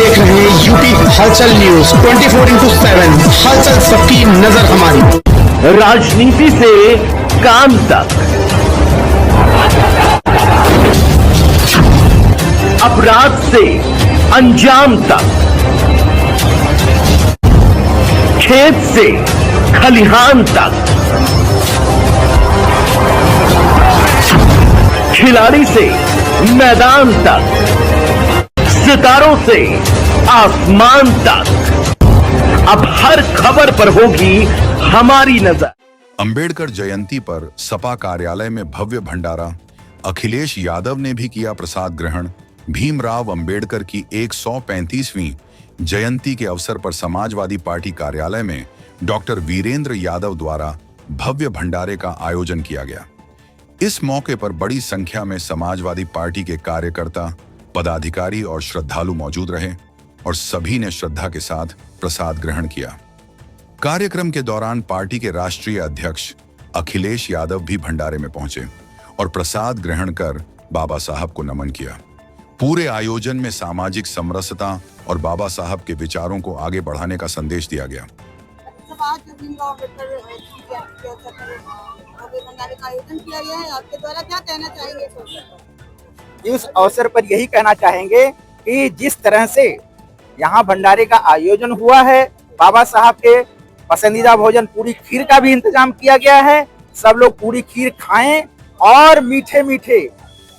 देख रहे हैं यूपी हलचल न्यूज 24/7। हलचल सबकी नजर हमारी। राजनीति से काम तक, अपराध से अंजाम तक, खेत से खलिहान तक, खिलाड़ी से मैदान तक, सितारों से आसमान तक, अब हर खबर पर होगी हमारी नजर। अंबेडकर जयंती पर सपा कार्यालय में भव्य भंडारा। अखिलेश यादव ने भी किया प्रसाद ग्रहण। भीमराव अंबेडकर की 135वीं जयंती के अवसर पर समाजवादी पार्टी कार्यालय में डॉक्टर वीरेंद्र यादव द्वारा भव्य भंडारे का आयोजन किया गया। इस मौके पर बड़ी संख्या में समाजवादी पार्टी के कार्यकर्ता, पदाधिकारी और श्रद्धालु मौजूद रहे और सभी ने श्रद्धा के साथ प्रसाद ग्रहण किया। कार्यक्रम के दौरान पार्टी के राष्ट्रीय अध्यक्ष अखिलेश यादव भी भंडारे में पहुंचे और प्रसाद ग्रहण कर बाबा साहब को नमन किया। पूरे आयोजन में सामाजिक समरसता और बाबा साहब के विचारों को आगे बढ़ाने का संदेश दिया गया। आयोजन किया गया है, आपके द्वारा क्या कहना चाहेंगे? इस अवसर पर यही कहना चाहेंगे कि जिस तरह से यहाँ भंडारे का आयोजन हुआ है, बाबा साहब के पसंदीदा भोजन पूरी खीर का भी इंतजाम किया गया है। सब लोग पूरी खीर खाएं और मीठे मीठे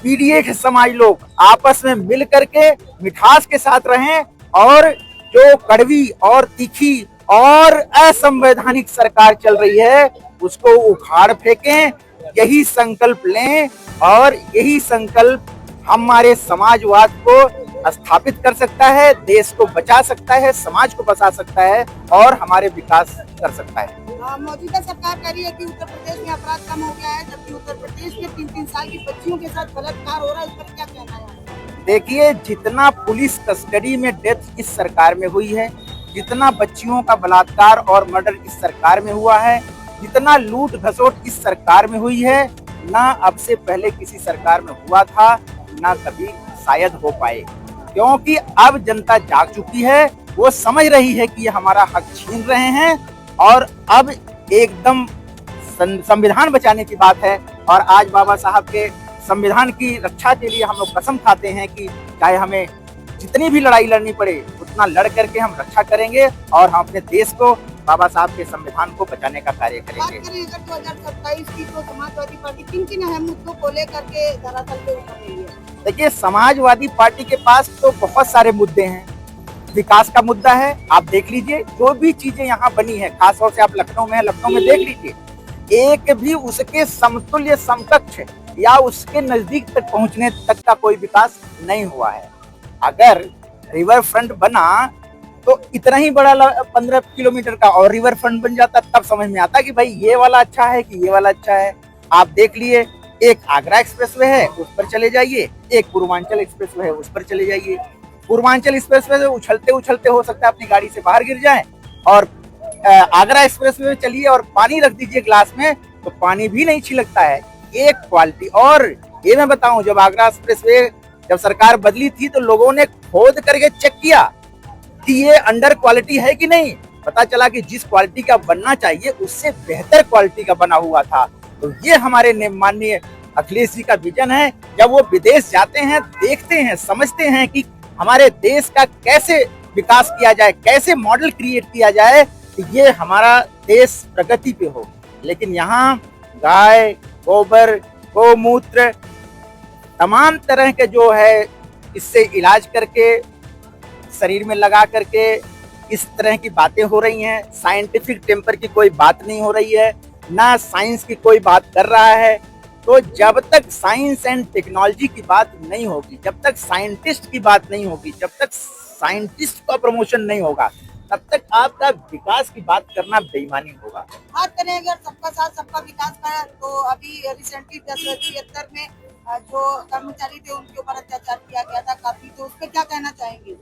पीडीए के समाज लोग आपस में मिल करके मिठास के साथ रहें और जो कड़वी और तीखी और असंवैधानिक सरकार चल रही है उसको उखाड़ फेंकें। यही संकल्प लें और यही संकल्प हमारे समाजवाद को स्थापित कर सकता है, देश को बचा सकता है, समाज को बचा सकता है और हमारे विकास कर सकता है। मौजूदा सरकार कह रही है कि उत्तर प्रदेश में अपराध कम हो गया है, जबकि उत्तर प्रदेश में 3-3 साल की बच्चियों के साथ बलात्कार हो रहा है, इस पर क्या कहना है? देखिए, जितना पुलिस कस्टडी में डेथ इस सरकार में हुई है, जितना बच्चियों का बलात्कार और मर्डर इस सरकार में हुआ है, जितना लूट घसोट इस सरकार में हुई है, ना अब से पहले किसी सरकार में हुआ था, ना कभी शायद हो पाए। क्योंकि अब जनता जाग चुकी है, वो समझ रही है कि ये हमारा हक छीन रहे हैं और अब एकदम संविधान बचाने की बात है। और आज बाबा साहब के संविधान की रक्षा के लिए हम लोग कसम खाते हैं कि चाहे हमें जितनी भी लड़ाई लड़नी पड़े उतना लड़ करके हम रक्षा करेंगे और हम अपने देश को, बाबा साहब के संविधान को बचाने का कार्य करेंगे। बात करें अगर 2027 की, तो समाजवादी पार्टी किन-किन अहम मुद्दों को लेकर के धरातल पे उतर रही है? देखिए, समाजवादी पार्टी के पास तो बहुत सारे मुद्दे हैं। विकास का मुद्दा है, आप देख लीजिए जो भी चीजें यहाँ बनी है, खासतौर से आप लखनऊ में है, लखनऊ में देख लीजिए, एक भी उसके समतुल्य समकक्ष या उसके नजदीक तक पहुंचने तक का कोई विकास नहीं हुआ है। अगर रिवर फ्रंट बना तो इतना ही बड़ा 15 किलोमीटर का और रिवर फ्रंट बन जाता, तब समझ में आता कि भाई ये वाला अच्छा है कि ये वाला अच्छा है। आप देख लिए, एक आगरा एक्सप्रेसवे है, उस पर चले जाइए, एक पूर्वांचल एक्सप्रेसवे है, उस पर चले जाइए। पूर्वांचल एक्सप्रेसवे से उछलते उछलते हो सकता है अपनी गाड़ी से बाहर गिर जाए, और आगरा एक्सप्रेसवे में चलिए और पानी रख दीजिए ग्लास में तो पानी भी नहीं छिलकता है। एक क्वालिटी। और ये मैं बताऊं, जब आगरा एक्सप्रेसवे जब सरकार बदली थी तो लोगों ने खोद करके चेक किया कि ये अंडर क्वालिटी है कि नहीं। पता चला कि जिस क्वालिटी का बनना चाहिए उससे बेहतर क्वालिटी का बना हुआ था। तो ये हमारे माननीय अखिलेश जी का विजन है। जब वो विदेश जाते हैं, देखते हैं, समझते हैं कि हमारे देश का कैसे विकास किया जाए, कैसे मॉडल क्रिएट किया जाए कि ये हमारा देश प्रगति पे हो। लेकिन यहाँ गाय, गोबर, गौमूत्र, तमाम तरह के जो है इससे इलाज करके शरीर में लगा करके इस तरह की बातें हो रही हैं। साइंटिफिक टेम्पर की कोई बात नहीं हो रही है, ना साइंस की कोई बात कर रहा है। तो जब तक साइंस एंड टेक्नोलॉजी की बात नहीं होगी, जब तक साइंटिस्ट की बात नहीं होगी, जब तक साइंटिस्ट का प्रमोशन नहीं होगा, तब तक आपका विकास की बात करना बेईमानी होगा। बात करें अगर सबका साथ सबका विकास का, तो अभी रिसेंटली 1073 में जो कर्मचारी थे उनके ऊपर अत्याचार किया गया था काफी, तो उस पर क्या कहना चाहेंगे?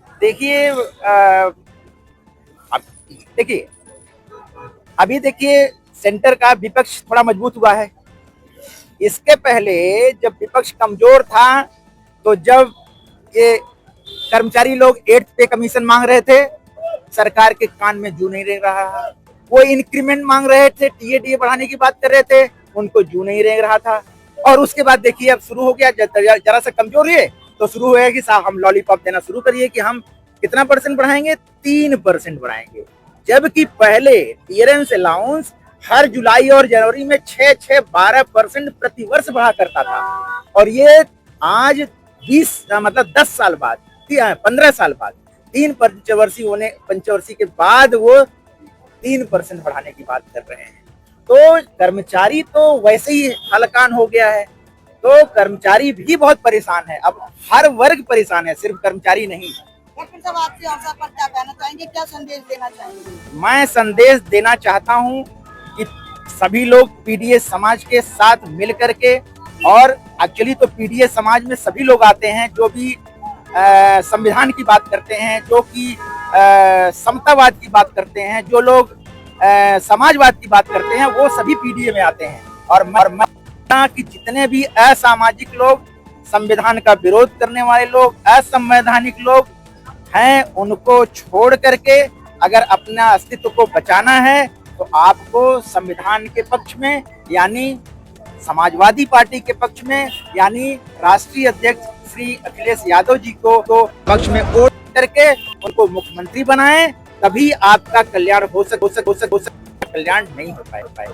अभी देखिए सेंटर का विपक्ष थोड़ा मजबूत हुआ है। इसके पहले जब विपक्ष कमजोर था, तो जब ये कर्मचारी लोग 8th पे कमीशन मांग रहे थे, सरकार के कान में जू नहीं रह रहा है। वो इंक्रीमेंट मांग रहे थे, टीए बढ़ाने की बात कर रहे थे, उनको जू नहीं रह रहा था। और उसके बाद देखिए अब शुरू हो गया, जरा सा कमजोरी है तो शुरू हो गया कि साहब हम लॉलीपॉप देना शुरू करिए कि हम कितना % बढ़ाएंगे, 3% बढ़ाएंगे। जबकि पहले क्लियरेंस अलाउंस हर जुलाई और जनवरी में 6-12% प्रति वर्ष बढ़ा करता था। और ये आज 10 साल बाद, 15 साल बाद, 3 पंचवर्षीय के बाद वो 3% बढ़ाने की बात कर रहे हैं। तो कर्मचारी तो वैसे ही हलकान हो गया है, तो कर्मचारी भी बहुत परेशान है। अब हर वर्ग परेशान है, सिर्फ कर्मचारी नहीं। कैप्टन साहब, आपके अवसर पर क्या कहना चाहेंगे, क्या संदेश देना चाहेंगे? मैं संदेश देना चाहता हूं कि सभी लोग पीडीएस समाज के साथ मिल करके, और एक्चुअली तो पीडीएस समाज में सभी लोग आते हैं जो भी संविधान की बात करते हैं, जो कि समतावाद की बात करते हैं, जो लोग समाजवाद की बात करते हैं, वो सभी पीडीए में आते हैं। और मैं कि जितने भी असामाजिक लोग, संविधान का विरोध करने वाले लोग, असंवैधानिक लोग हैं, उनको छोड़ करके अगर अपना अस्तित्व को बचाना है तो आपको संविधान के पक्ष में, यानी समाजवादी पार्टी के पक्ष में, यानी राष्ट्रीय अध्यक्ष श्री अखिलेश यादव जी को पक्ष में वोट करके उनको मुख्यमंत्री बनाएं, तभी आपका कल्याण हो सके। कल्याण नहीं हो पाए।